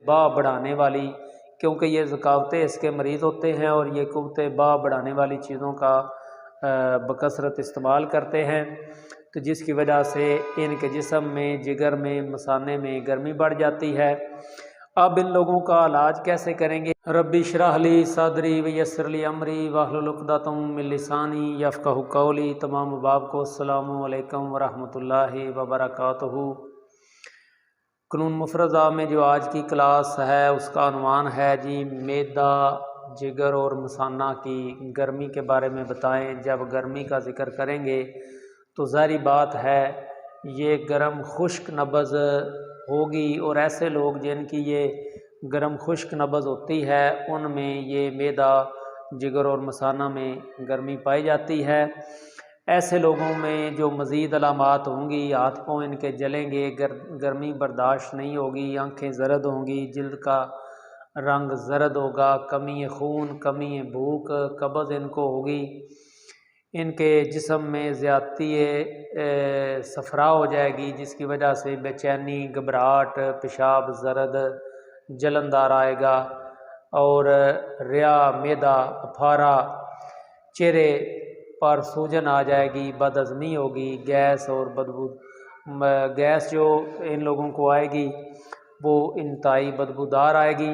با بڑھانے والی، کیونکہ یہ ذکاوتیں اس کے مریض ہوتے ہیں اور یہ قوت با بڑھانے والی چیزوں کا بکثرت استعمال کرتے ہیں، تو جس کی وجہ سے ان کے جسم میں، جگر میں، مثانے میں گرمی بڑھ جاتی ہے۔ اب ان لوگوں کا علاج کیسے کریں گے؟ ربی اشرح لی صدری ویسر لی امری واحلل عقدۃ من لسانی یفقہوا قولی۔ تمام احباب کو السلام علیکم ورحمۃ اللہ وبرکاتہ۔ قانون مفرزہ میں جو آج کی کلاس ہے اس کا عنوان ہے جی معدہ، جگر اور مثانہ کی گرمی کے بارے میں بتائیں۔ جب گرمی کا ذکر کریں گے تو ظاہری بات ہے یہ گرم خشک نبض ہوگی، اور ایسے لوگ جن کی یہ گرم خشک نبض ہوتی ہے ان میں یہ معدہ، جگر اور مثانہ میں گرمی پائی جاتی ہے۔ ایسے لوگوں میں جو مزید علامات ہوں گی، ہاتھ پاؤں ان کے جلیں گے، گرمی برداشت نہیں ہوگی، آنکھیں زرد ہوں گی، جلد کا رنگ زرد ہوگا، کمی خون، کمی بھوک، قبض ان کو ہوگی، ان کے جسم میں زیادتی صفرا ہو جائے گی، جس کی وجہ سے بے چینی، گھبراہٹ، پیشاب زرد جلندار آئے گا، اور ریا، معدہ افارہ، چہرے پر سوجن آ جائے گی، بد ہضمی ہوگی، گیس اور بدبو، گیس جو ان لوگوں کو آئے گی وہ انتہائی بدبودار آئے گی۔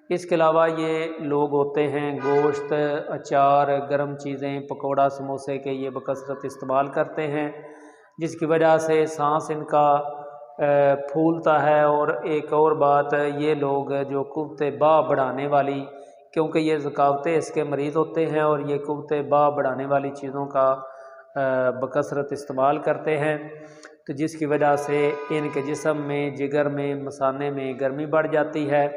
اس کے علاوہ یہ لوگ ہوتے ہیں گوشت، اچار، گرم چیزیں، پکوڑا، سموسے کے یہ بکثرت استعمال کرتے ہیں، جس کی وجہ سے سانس ان کا پھولتا ہے۔ اور ایک اور بات، یہ لوگ جو قوت با بڑھانے والی، کیونکہ یہ ذکاوتیں اس کے مریض ہوتے ہیں اور یہ قوت با بڑھانے والی چیزوں کا بکثرت استعمال کرتے ہیں، تو جس کی وجہ سے ان کے جسم میں، جگر میں، مثانے میں گرمی بڑھ جاتی ہے۔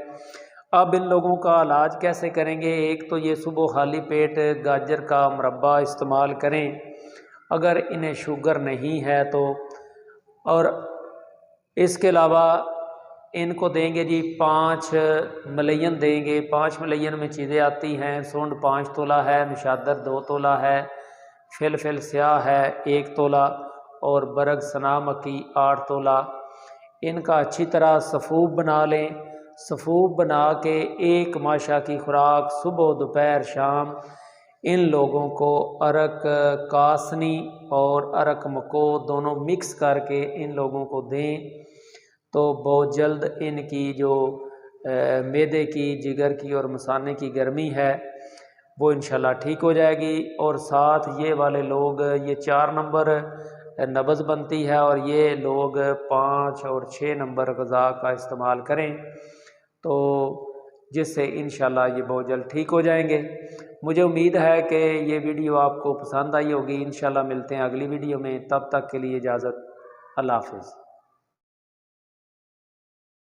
اب ان لوگوں کا علاج کیسے کریں گے؟ ایک تو یہ صبح خالی پیٹ گاجر کا مربع استعمال کریں اگر انہیں شوگر نہیں ہے تو، اور اس کے علاوہ ان کو دیں گے جی 5 ملین دیں گے۔ 5 ملین میں چیزیں آتی ہیں، سونڈ 5 تولہ ہے، نشادر 2 تولہ ہے، فلفل سیاہ ہے 1 تولہ، اور برگ سنا مکی 8 تولہ۔ ان کا اچھی طرح سفوب بنا لیں۔ سفوب بنا کے 1 ماشا کی خوراک صبح، دوپہر، شام ان لوگوں کو ارک کاسنی اور ارک مکو دونوں مکس کر کے ان لوگوں کو دیں، تو بہت جلد ان کی جو معدے کی، جگر کی اور مثانے کی گرمی ہے وہ انشاءاللہ ٹھیک ہو جائے گی۔ اور ساتھ یہ والے لوگ، یہ 4 نمبر نبض بنتی ہے، اور یہ لوگ 5 اور 6 نمبر غذا کا استعمال کریں، تو جس سے انشاءاللہ یہ بہت جلد ٹھیک ہو جائیں گے۔ مجھے امید ہے کہ یہ ویڈیو آپ کو پسند آئی ہوگی۔ انشاءاللہ ملتے ہیں اگلی ویڈیو میں، تب تک کے لیے اجازت، اللہ حافظ۔